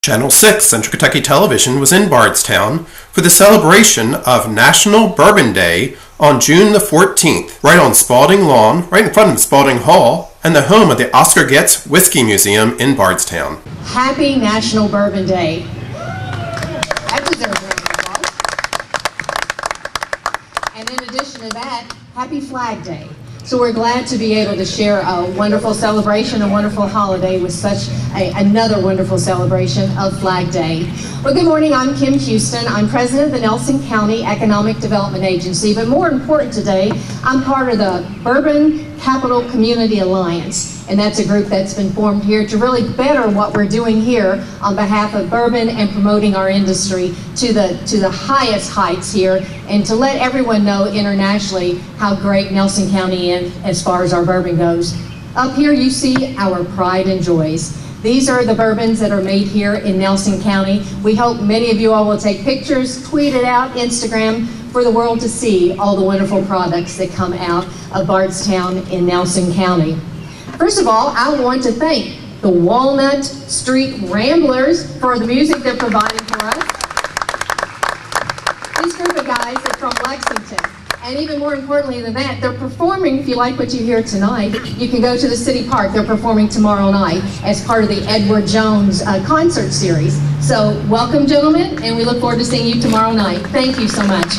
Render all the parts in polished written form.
Channel 6 Central Kentucky Television was in Bardstown for the celebration of National Bourbon Day on June the 14th, right on Spalding Lawn, right in front of Spalding Hall, and the home of the Oscar Getz Whiskey Museum in Bardstown. Happy National Bourbon Day. That deserves a round of applause. And in addition to that, happy Flag Day. So we're glad to be able to share a wonderful celebration, a wonderful holiday with such another wonderful celebration of Flag Day. Well, good morning, I'm Kim Houston. I'm president of the Nelson County Economic Development Agency, but more important today, I'm part of the Bourbon Capital Community Alliance. And that's a group that's been formed here to really better what we're doing here on behalf of bourbon and promoting our industry to the highest heights here, and to let everyone know internationally how great Nelson County is as far as our bourbon goes. Up here you see our pride and joys. These are the bourbons that are made here in Nelson County. We hope many of you all will take pictures, tweet it out, Instagram, for the world to see all the wonderful products that come out of Bardstown in Nelson County. First of all, I want to thank the Walnut Street Ramblers for the music they're providing for us. This group of guys are from Lexington. And even more importantly than that, they're performing. If you like what you hear tonight, you can go to the City Park. They're performing tomorrow night as part of the Edward Jones concert series. So welcome, gentlemen, and we look forward to seeing you tomorrow night. Thank you so much.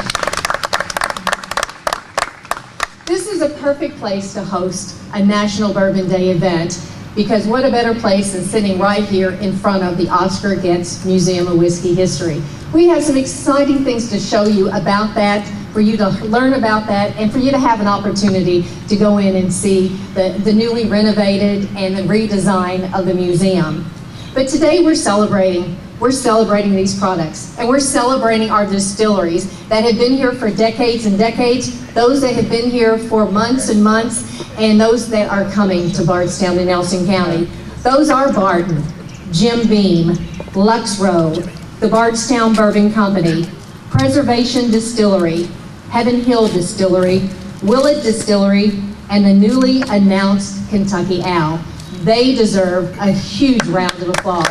This is a perfect place to host a National Bourbon Day event, because what a better place than sitting right here in front of the Oscar Getz Museum of Whiskey History. We have some exciting things to show you about that, for you to learn about that, and for you to have an opportunity to go in and see the newly renovated and the redesign of the museum. But today we're celebrating these products, and we're celebrating our distilleries that have been here for decades and decades, those that have been here for months and months, and those that are coming to Bardstown in Nelson County. Those are Bardon, Jim Beam, Lux Row, the Bardstown Bourbon Company, Preservation Distillery, Heaven Hill Distillery, Willett Distillery, and the newly announced Kentucky Owl. They deserve a huge round of applause.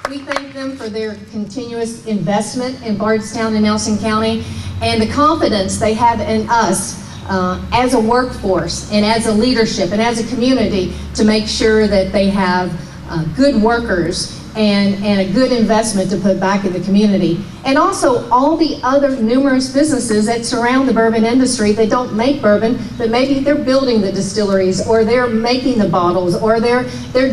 We thank them for their continuous investment in Bardstown and Nelson County, and the confidence they have in us as a workforce and as a leadership and as a community to make sure that they have good workers and a good investment to put back in the community. And also all the other numerous businesses that surround the bourbon industry that don't make bourbon, but maybe they're building the distilleries, or they're making the bottles, or they're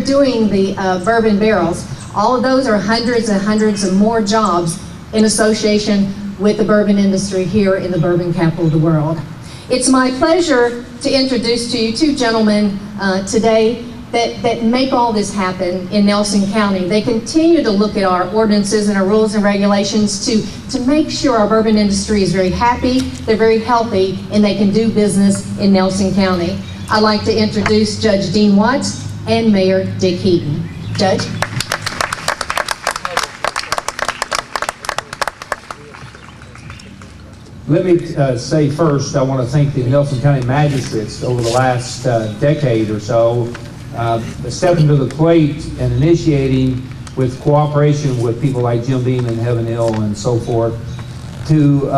doing the bourbon barrels. All of those are hundreds and hundreds of more jobs in association with the bourbon industry here in the bourbon capital of the world. It's my pleasure to introduce to you two gentlemen today that make all this happen in Nelson County. They continue to look at our ordinances and our rules and regulations to make sure our bourbon industry is very happy, they're very healthy, and they can do business in Nelson County. I'd like to introduce Judge Dean Watts and Mayor Dick Heaton. Judge? Let me say first, I want to thank the Nelson County magistrates over the last decade or so, stepping to the plate and initiating, with cooperation with people like Jim Beam and Heaven Hill and so forth, to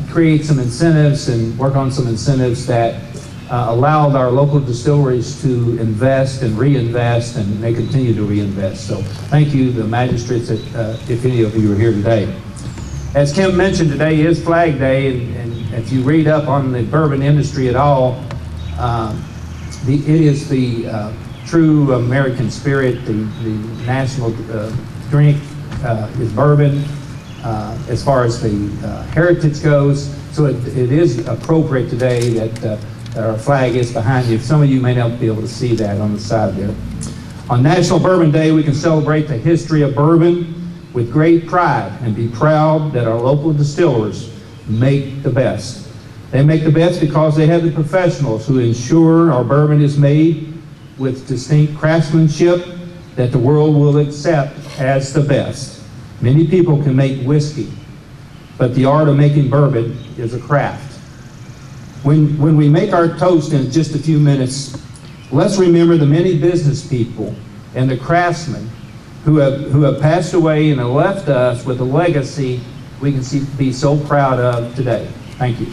create some incentives and work on some incentives that allowed our local distilleries to invest and reinvest, and they continue to reinvest. So thank you, the magistrates, if any of you are here today. As Kim mentioned, today is Flag Day, and if you read up on the bourbon industry at all, it is the true American spirit. The national drink is bourbon as far as the heritage goes. So it is appropriate today that our flag is behind you. Some of you may not be able to see that on the side there. On National Bourbon Day, we can celebrate the history of bourbon with great pride and be proud that our local distillers make the best. They make the best because they have the professionals who ensure our bourbon is made with distinct craftsmanship that the world will accept as the best. Many people can make whiskey, but the art of making bourbon is a craft. When we make our toast in just a few minutes, Let's remember the many business people and the craftsmen who have passed away and have left us with a legacy we can be so proud of today. Thank you.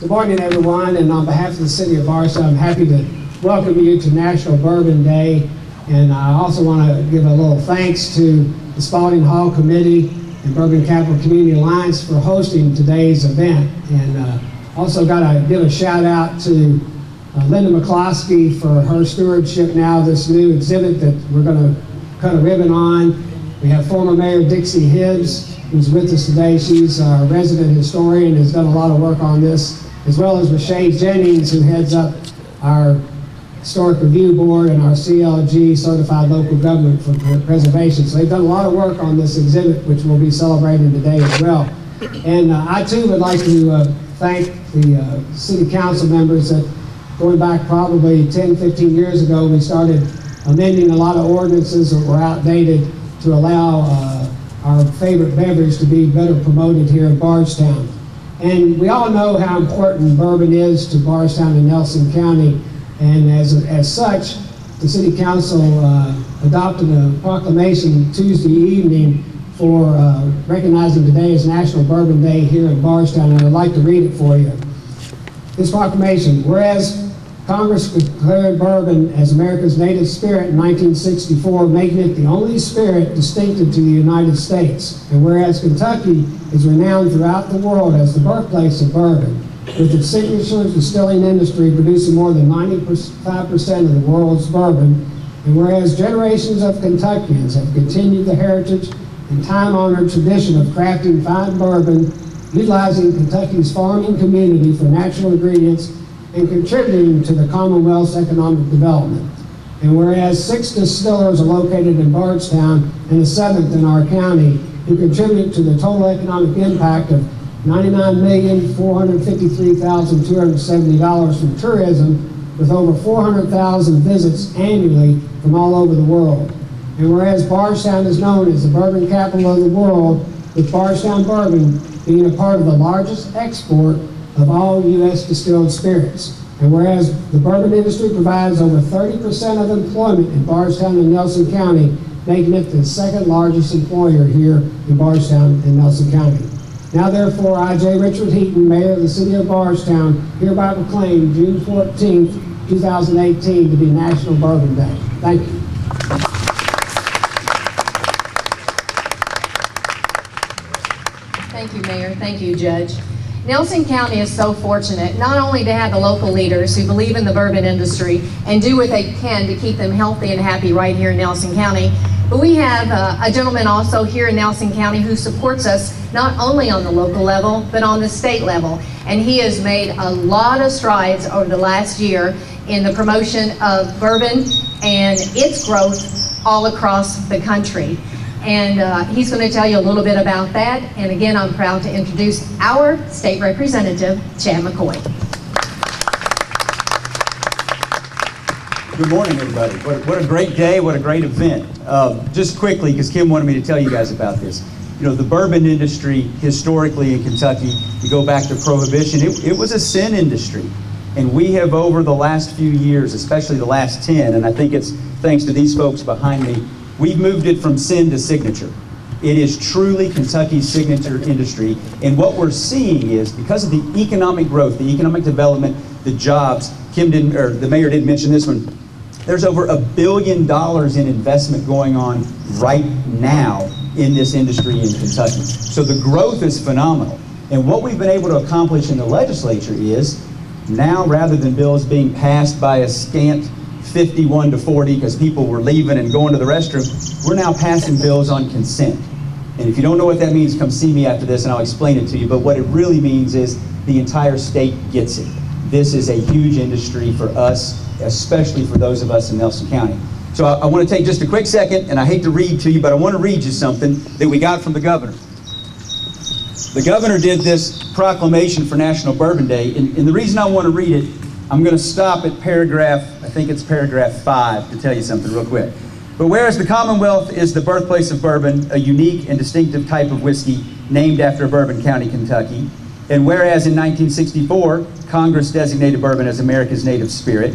Good morning, everyone, and on behalf of the City of Bardstown, I'm happy to welcome you to National Bourbon Day, and I also want to give a little thanks to the Spalding Hall Committee and Bourbon Capital Community Alliance for hosting today's event, and also got to give a shout out to Linda McCloskey for her stewardship now of this new exhibit that we're going to cut a ribbon on. We have former Mayor Dixie Hibbs, who's with us today. She's our resident historian, has done a lot of work on this, as well as Rashay Jennings, who heads up our Historic Review Board and our CLG, Certified Local Government for Preservation. So they've done a lot of work on this exhibit, which we'll be celebrating today as well. And I too would like to thank the City Council members that going back probably 10, 15 years ago, we started amending a lot of ordinances that were outdated to allow our favorite beverage to be better promoted here in Bardstown. And we all know how important bourbon is to Bardstown and Nelson County, and as such, the City Council adopted a proclamation Tuesday evening for recognizing today as National Bourbon Day here in Bardstown, and I'd like to read it for you. This proclamation: whereas Congress declared bourbon as America's native spirit in 1964, making it the only spirit distinctive to the United States. And whereas Kentucky is renowned throughout the world as the birthplace of bourbon, with its signature distilling industry producing more than 95% of the world's bourbon. And whereas generations of Kentuckians have continued the heritage and time-honored tradition of crafting fine bourbon, utilizing Kentucky's farming community for natural ingredients and contributing to the Commonwealth's economic development. And whereas 6 distillers are located in Bardstown and the 7th in our county, who contribute to the total economic impact of $99,453,270 from tourism, with over 400,000 visits annually from all over the world. And whereas Bardstown is known as the bourbon capital of the world, with Bardstown bourbon being a part of the largest export of all U.S. distilled spirits. And whereas the bourbon industry provides over 30% of employment in Bardstown and Nelson County, making it the second largest employer here in Bardstown and Nelson County. Now therefore, I, J. Richard Heaton, Mayor of the City of Bardstown, hereby proclaim June 14th, 2018 to be National Bourbon Day. Thank you. Thank you, Mayor. Thank you, Judge. Nelson County is so fortunate not only to have the local leaders who believe in the bourbon industry and do what they can to keep them healthy and happy right here in Nelson County, but we have a gentleman also here in Nelson County who supports us not only on the local level, but on the state level. And he has made a lot of strides over the last year in the promotion of bourbon and its growth all across the country. And he's going to tell you a little bit about that. And again, I'm proud to introduce our state representative, Chad McCoy. Good morning, everybody. What a great day, what a great event. Just quickly, because Kim wanted me to tell you guys about this. You know, the bourbon industry, historically in Kentucky, you go back to Prohibition, it was a sin industry. And we have, over the last few years, especially the last 10, and I think it's thanks to these folks behind me, we've moved it from sin to signature. It is truly Kentucky's signature industry. And what we're seeing is, because of the economic growth, the economic development, the jobs, the mayor didn't mention this one, there's over $1 billion in investment going on right now in this industry in Kentucky. So the growth is phenomenal. And what we've been able to accomplish in the legislature is, now rather than bills being passed by a scant 51 to 40 because people were leaving and going to the restroom, we're now passing bills on consent. And if you don't know what that means, come see me after this and I'll explain it to you. But what it really means is the entire state gets it. This is a huge industry for us, especially for those of us in Nelson County. So I want to take just a quick second, and I hate to read to you, but I want to read you something that we got from the governor. The governor did this proclamation for National Bourbon Day, and the reason I want to read it, I'm going to stop at paragraph, I think it's paragraph 5, to tell you something real quick. But whereas the Commonwealth is the birthplace of bourbon, a unique and distinctive type of whiskey named after Bourbon County, Kentucky. And whereas in 1964, Congress designated bourbon as America's native spirit,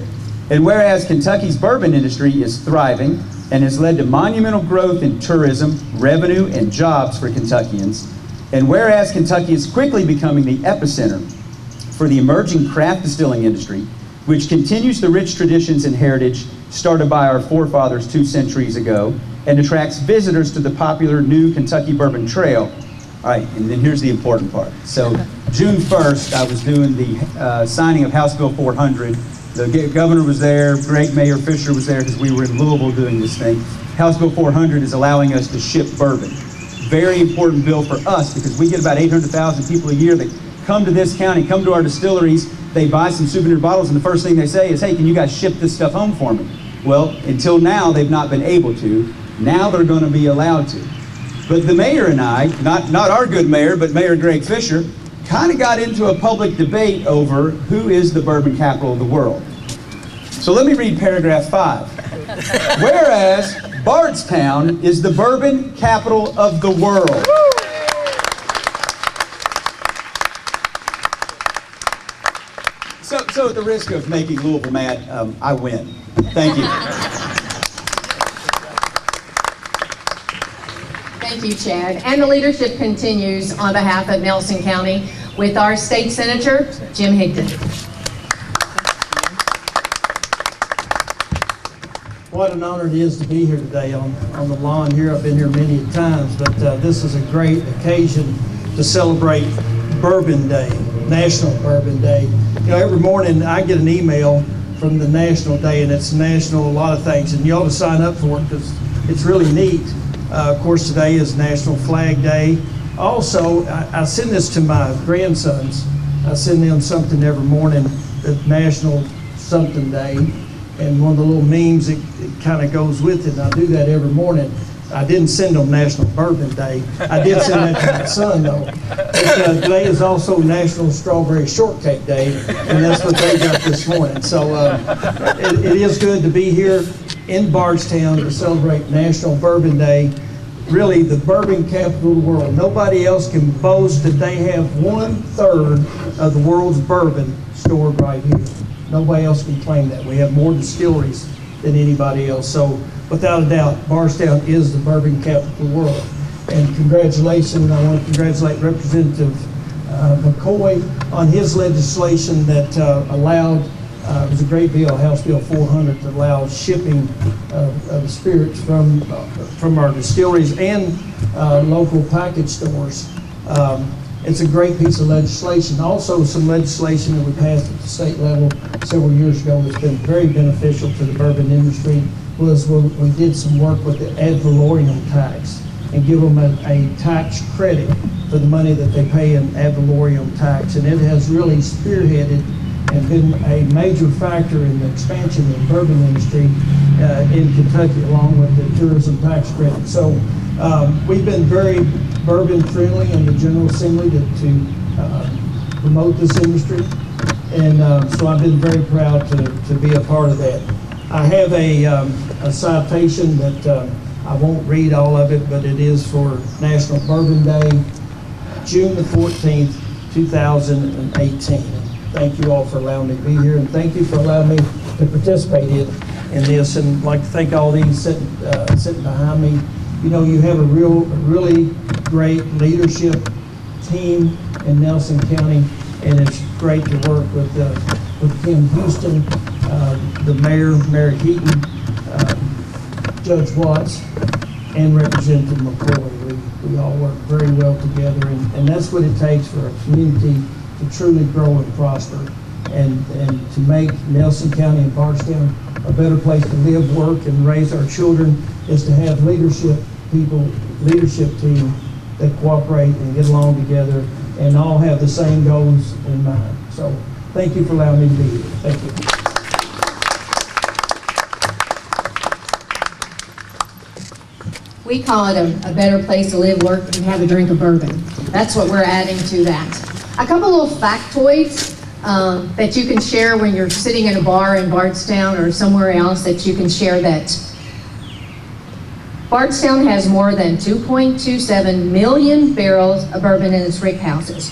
and whereas Kentucky's bourbon industry is thriving and has led to monumental growth in tourism, revenue, and jobs for Kentuckians, and whereas Kentucky is quickly becoming the epicenter for the emerging craft distilling industry, which continues the rich traditions and heritage started by our forefathers 2 centuries ago, and attracts visitors to the popular new Kentucky Bourbon Trail. All right, and then here's the important part. So June 1st, I was doing the signing of House Bill 400. The governor was there, Greg Mayor Fisher was there because we were in Louisville doing this thing. House Bill 400 is allowing us to ship bourbon. Very important bill for us because we get about 800,000 people a year that come to this county, come to our distilleries, they buy some souvenir bottles, and the first thing they say is, hey, can you guys ship this stuff home for me? Well, until now, they've not been able to. Now they're going to be allowed to. But the mayor and I, not our good mayor, but Mayor Greg Fisher, kind of got into a public debate over who is the bourbon capital of the world. So let me read paragraph 5. Whereas Bardstown is the bourbon capital of the world. So at the risk of making Louisville mad, I win. Thank you. Thank you, Chad. And the leadership continues on behalf of Nelson County with our State Senator, Jim Higdon. What an honor it is to be here today on the lawn here. I've been here many times, but this is a great occasion to celebrate Bourbon Day, National Bourbon Day. You know, every morning I get an email from the National Day, and it's national a lot of things, and you ought to sign up for it because it's really neat. Of course, today is National Flag Day. Also, I send this to my grandsons. I send them something every morning, the National Something Day, and one of the little memes, it kind of goes with it, and I do that every morning. I didn't send them National Bourbon Day. I did send that to my son, though. But, today is also National Strawberry Shortcake Day, and that's what they got this morning. So it is good to be here in Bardstown to celebrate National Bourbon Day. Really, the bourbon capital of the world. Nobody else can boast that they have 1/3 of the world's bourbon stored right here. Nobody else can claim that. We have more distilleries than anybody else. So without a doubt, Bardstown is the bourbon capital of the world. And congratulations, I want to congratulate Representative McCoy on his legislation that allowed, it was a great bill, House Bill 400, that allows shipping of spirits from our distilleries and local package stores. It's a great piece of legislation. Also, some legislation that we passed at the state level several years ago that's been very beneficial to the bourbon industry was we did some work with the ad valorem tax and give them a tax credit for the money that they pay in ad valorem tax. And it has really spearheaded and been a major factor in the expansion of the bourbon industry in Kentucky, along with the tourism tax credit. So we've been very bourbon friendly in the General Assembly to promote this industry. And so I've been very proud to be a part of that. I have a citation that I won't read all of it, but it is for National Bourbon Day, June the 14th, 2018. Thank you all for allowing me to be here, and thank you for allowing me to participate in this. And I'd like to thank all these sitting behind me. You know, you have a really great leadership team in Nelson County, and it's great to work with Kim Houston, the mayor, Mary Heaton, Judge Watts, and Representative McCoy. We all work very well together, and that's what it takes for a community to truly grow and prosper, and to make Nelson County and Bardstown a better place to live, work, and raise our children, is to have leadership team that cooperate and get along together and all have the same goals in mind. So thank you for allowing me to be here. Thank you. We call it a better place to live, work, and have a drink of bourbon. That's what we're adding to that. A couple little factoids that you can share when you're sitting in a bar in Bardstown or somewhere else that you can share that Bardstown has more than 2.27 million barrels of bourbon in its rick houses.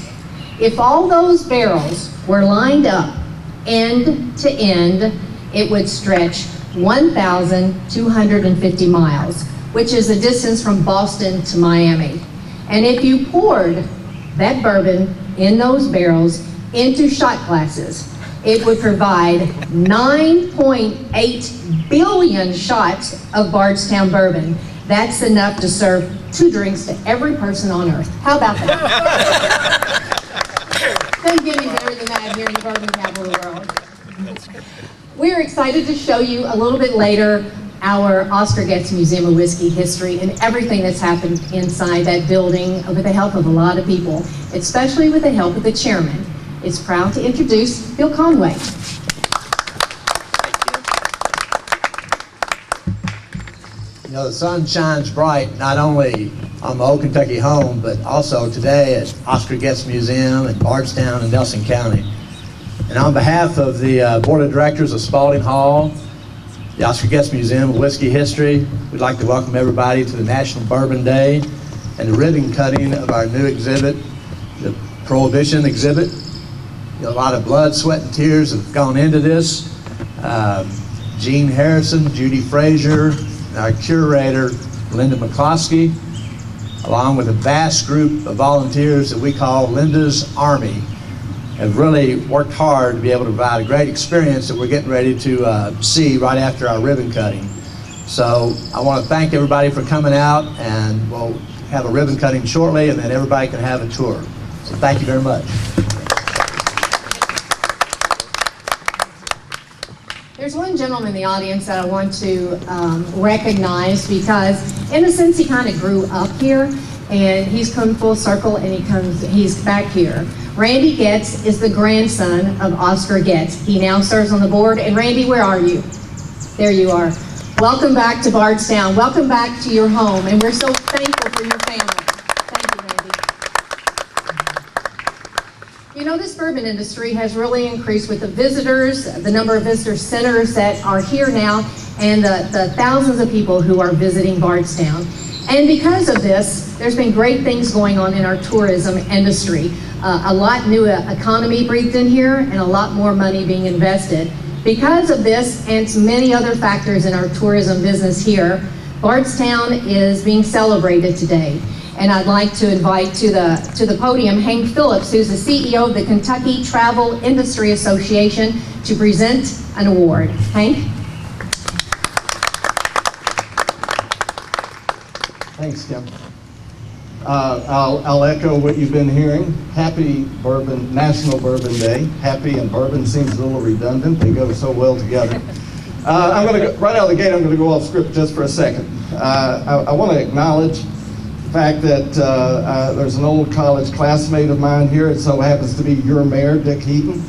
If all those barrels were lined up end to end, it would stretch 1,250 miles, which is the distance from Boston to Miami. And if you poured that bourbon in those barrels into shot glasses, it would provide 9.8 billion shots of Bardstown bourbon. That's enough to serve 2 drinks to every person on earth. How about that? Couldn't get any better than that here in the bourbon capital of the world. We're excited to show you a little bit later our Oscar Getz Museum of Whiskey history and everything that's happened inside that building with the help of a lot of people, especially with the help of the chairman. It's proud to introduce Bill Conway. You know, the sun shines bright not only on my old Kentucky home, but also today at Oscar Getz Museum in Bardstown and Nelson County. And on behalf of the Board of Directors of Spalding Hall, the Oscar Getz Museum of Whiskey History, we'd like to welcome everybody to the National Bourbon Day and the ribbon cutting of our new exhibit, the Prohibition exhibit. You know, a lot of blood, sweat, and tears have gone into this. Gene Harrison, Judy Frazier, and our curator, Linda McCloskey, along with a vast group of volunteers that we call Linda's Army, have really worked hard to be able to provide a great experience that we're getting ready to see right after our ribbon cutting. So I want to thank everybody for coming out, and we'll have a ribbon cutting shortly, and then everybody can have a tour. So thank you very much. There's one gentleman in the audience that I want to recognize because, in a sense, he kind of grew up here, and he's come full circle, and he's back here. Randy Getz is the grandson of Oscar Getz. He now serves on the board. And Randy, where are you? There you are. Welcome back to Bardstown. Welcome back to your home, and we're so thankful for your family. Thank you, Randy. You know, this bourbon industry has really increased with the visitors, the number of visitor centers that are here now, and the thousands of people who are visiting Bardstown. And because of this, there's been great things going on in our tourism industry. A lot new economy breathed in here, and a lot more money being invested. Because of this and many other factors in our tourism business here, Bardstown is being celebrated today. And I'd like to invite to the podium Hank Phillips, who's the CEO of the Kentucky Travel Industry Association, to present an award. Hank? Thanks, Kim. I'll echo what you've been hearing. Happy National Bourbon Day. Happy and bourbon seems a little redundant. They go so well together. I'm going to go, right out of the gate, I'm going to go off script just for a second. I want to acknowledge the fact that there's an old college classmate of mine here. It so happens to be your mayor, Dick Heaton,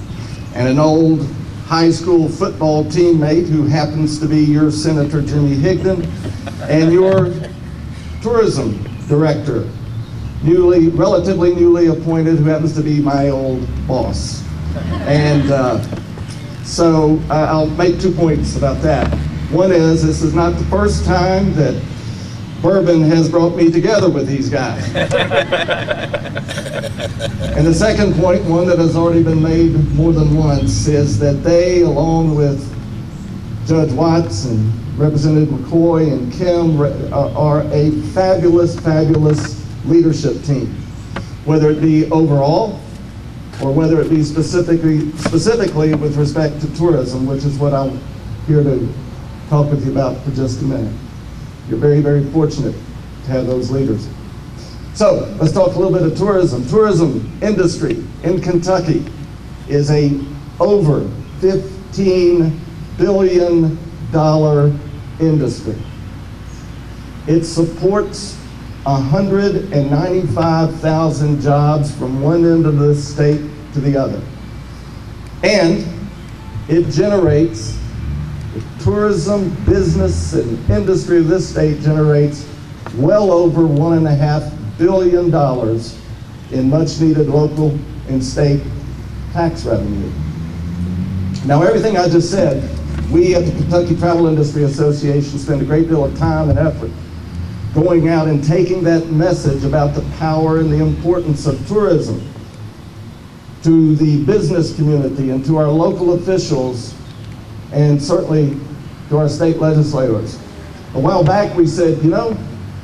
and an old high school football teammate who happens to be your Senator Jimmy Higdon, and your tourism director, relatively newly appointed, who happens to be my old boss. And so I'll make 2 points about that. One is, this is not the first time that bourbon has brought me together with these guys. And the second point, one that has already been made more than once, is that they, along with Judge Watts and Representative McCoy and Kim, are a fabulous, fabulous leadership team, whether it be overall or whether it be specifically with respect to tourism, which is what I'm here to talk with you about for just a minute. You're very, very fortunate to have those leaders. So let's talk a little bit of tourism. Tourism industry in Kentucky is a over $15 billion industry. It supports 195,000 jobs from one end of the state to the other. And it generates, the tourism business and industry of this state generates well over $1.5 billion in much needed local and state tax revenue. Now, everything I just said, we at the Kentucky Travel Industry Association spend a great deal of time and effort going out and taking that message about the power and the importance of tourism to the business community and to our local officials and certainly to our state legislators. A while back we said, you know,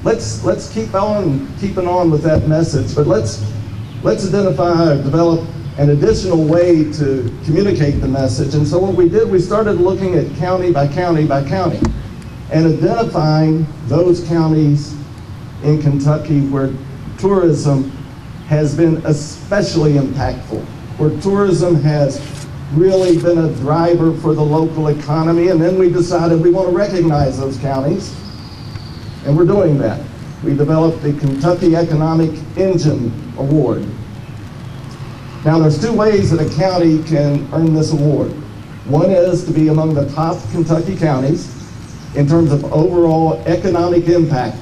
let's keep on keeping on with that message, but let's identify or develop an additional way to communicate the message. And so what we did, we started looking at county by county by county and identifying those counties in Kentucky where tourism has been especially impactful, where tourism has really been a driver for the local economy. And then we decided we want to recognize those counties, and we're doing that. We developed the Kentucky Economic Engine Award. Now there's two ways that a county can earn this award. One is to be among the top Kentucky counties in terms of overall economic impact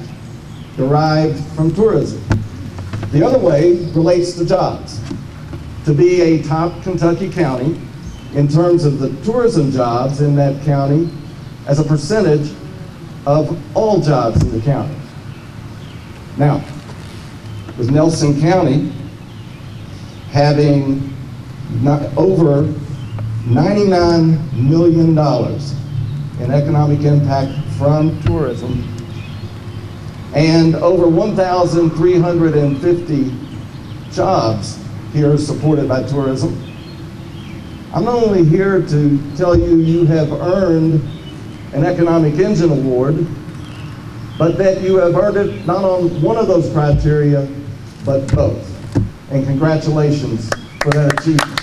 derived from tourism. The other way relates to jobs. To be a top Kentucky county in terms of the tourism jobs in that county as a percentage of all jobs in the county. Now, with Nelson County having over $99 million in economic impact from tourism and over 1,350 jobs here supported by tourism, I'm not only here to tell you you have earned an Economic Engine Award, but that you have earned it not on one of those criteria, but both. And congratulations for that achievement.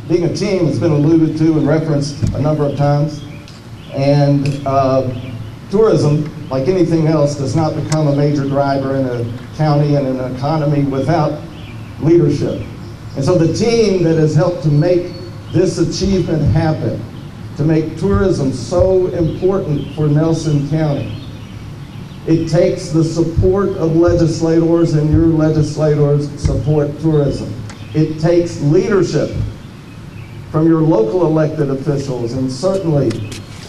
Being a team has been alluded to and referenced a number of times, and tourism, like anything else, does not become a major driver in a county and an economy without leadership. And so the team that has helped to make this achievement happen, to make tourism so important for Nelson County, it takes the support of legislators, and your legislators support tourism. It takes leadership from your local elected officials, and certainly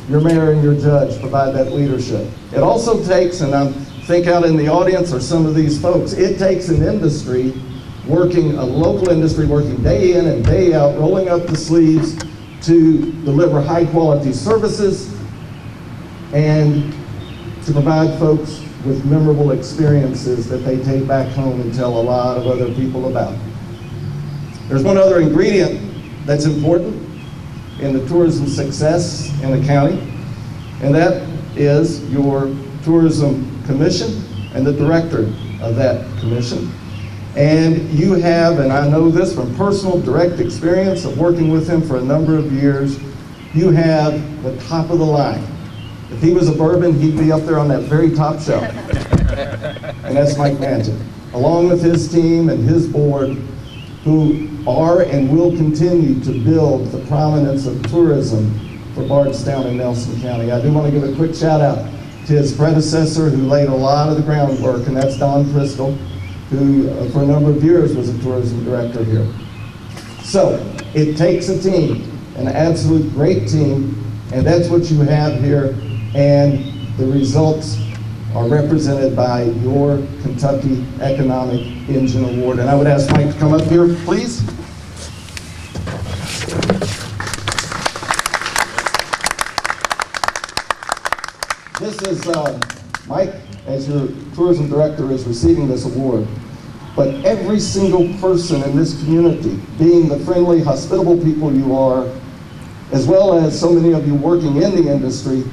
your mayor and your judge provide that leadership. It also takes, and I think out in the audience are some of these folks, it takes an industry working, a local industry working day in and day out, rolling up the sleeves to deliver high quality services and to provide folks with memorable experiences that they take back home and tell a lot of other people about. There's one other ingredient that's important in the tourism success in the county, and that is your tourism commission and the director of that commission. And you have, and I know this from personal direct experience of working with him for a number of years, you have the top of the line. If he was a bourbon, he'd be up there on that very top shelf. And that's Mike Manton, along with his team and his board, who are and will continue to build the prominence of tourism for Bardstown and Nelson County. I do want to give a quick shout out to his predecessor who laid a lot of the groundwork, and that's Don Crystal, who for a number of years was a tourism director here. So it takes a team, an absolute great team, and that's what you have here, and the results are represented by your Kentucky Economic Engine Award. And I would ask Mike to come up here, please. This is Mike, as your tourism director, is receiving this award. But every single person in this community, being the friendly, hospitable people you are, as well as so many of you working in the industry,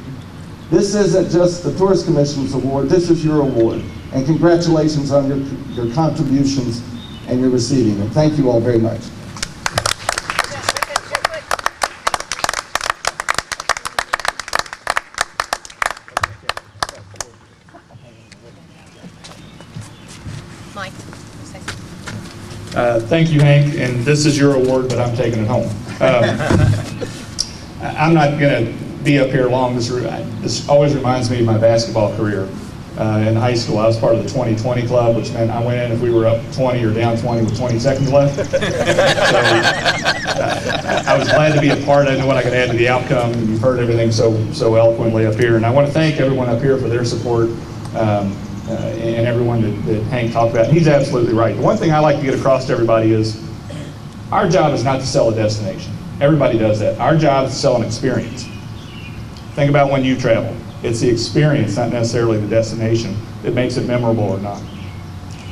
this isn't just the Tourist Commission's award, this is your award. And congratulations on your contributions and your receiving them. Thank you all very much. Mike. Thank you, Hank, and this is your award, but I'm taking it home. I'm not going to be up here long. This always reminds me of my basketball career. in high school. I was part of the 20-20 club, which meant I went in if we were up 20 or down 20 with 20 seconds left. So, I was glad to be a part. I knew what I could add to the outcome. You've heard everything so eloquently up here, and I want to thank everyone up here for their support and everyone that Hank talked about. And he's absolutely right. The one thing I like to get across to everybody is our job is not to sell a destination. Everybody does that. Our job is to sell an experience. Think about when you travel. It's the experience, not necessarily the destination, that makes it memorable or not.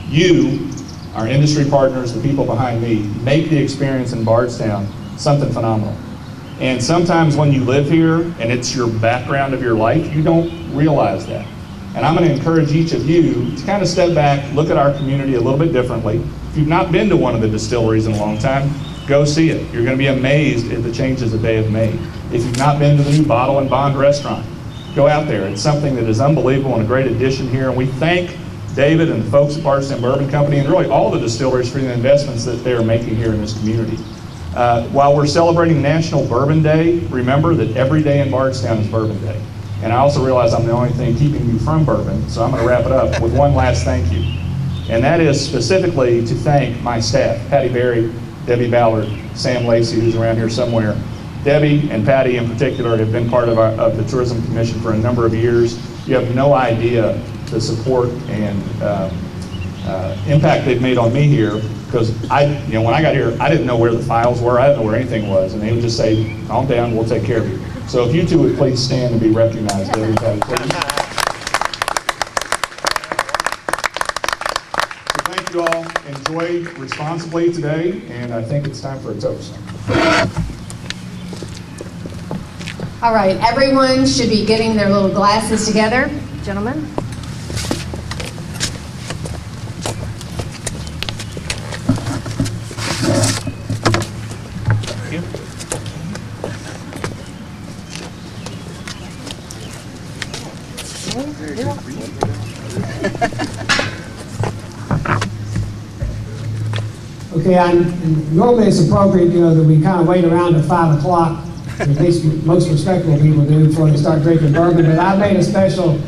You, our industry partners, the people behind me, make the experience in Bardstown something phenomenal. And sometimes when you live here and it's your background of your life, you don't realize that. And I'm going to encourage each of you to kind of step back, look at our community a little bit differently. If you've not been to one of the distilleries in a long time, go see it. You're going to be amazed at the changes that they have made. If you've not been to the new Bottle and Bond restaurant, go out there. It's something that is unbelievable and a great addition here. And we thank David and the folks at Bardstown Bourbon Company and really all the distilleries for the investments that they're making here in this community. While we're celebrating National Bourbon Day, remember that every day in Bardstown is Bourbon Day. And I also realize I'm the only thing keeping you from bourbon, so I'm going to wrap it up with one last thank you. And that is specifically to thank my staff, Patty Berry, Debbie Ballard, Sam Lacey, who's around here somewhere. Debbie and Patty in particular have been part of the Tourism Commission for a number of years. You have no idea the support and impact they've made on me here, because when I got here, I didn't know where the files were, I didn't know where anything was, and they would just say, calm down, we'll take care of you. So if you two would please stand and be recognized, Debbie and Patty, please. So thank you all. Enjoy responsibly today, and I think it's time for a toast. All right, everyone should be getting their little glasses together. Gentlemen. Thank you. Okay, normally it's appropriate, that we kind of wait around at 5 o'clock, at least most respectable people do, before they start drinking bourbon. But I made a special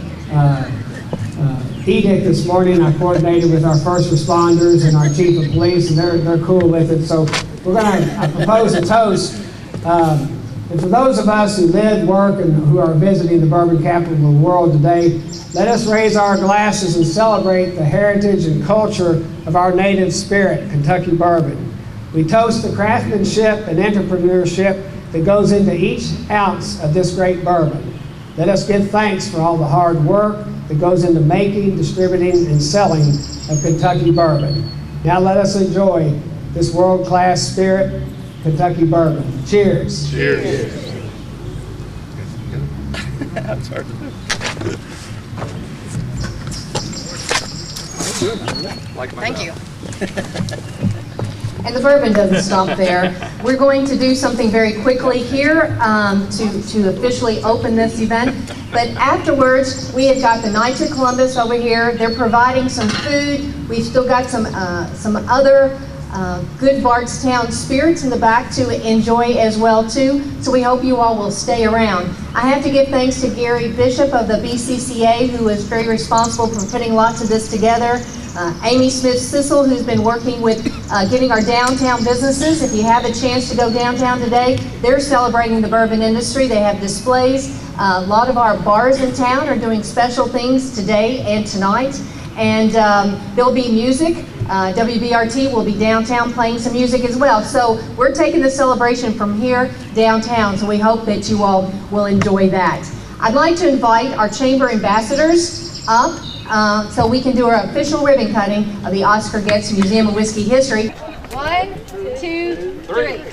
edict this morning. I coordinated with our first responders and our chief of police, and they're cool with it. So we're going to propose a toast. And for those of us who live, work, and who are visiting the bourbon capital of the world today, let us raise our glasses and celebrate the heritage and culture of our native spirit, Kentucky bourbon. We toast the craftsmanship and entrepreneurship that goes into each ounce of this great bourbon. Let us give thanks for all the hard work that goes into making, distributing, and selling of Kentucky bourbon. Now let us enjoy this world-class spirit, Kentucky bourbon. Cheers. Cheers. Thank you. And the bourbon doesn't stop there. We're going to do something very quickly here to officially open this event. But afterwards, we have got the Knights of Columbus over here. They're providing some food. We've still got some other good Bardstown spirits in the back to enjoy as well too. So we hope you all will stay around. I have to give thanks to Gary Bishop of the BCCA, who is very responsible for putting lots of this together. Amy Smith-Sissel, who's been working with getting our downtown businesses. If you have a chance to go downtown today, they're celebrating the bourbon industry. They have displays. A lot of our bars in town are doing special things today and tonight. And there'll be music. WBRT will be downtown playing some music as well. So we're taking the celebration from here downtown, so we hope that you all will enjoy that. I'd like to invite our chamber ambassadors up so we can do our official ribbon cutting of the Oscar Getz Museum of Whiskey History. 1, 2, 3.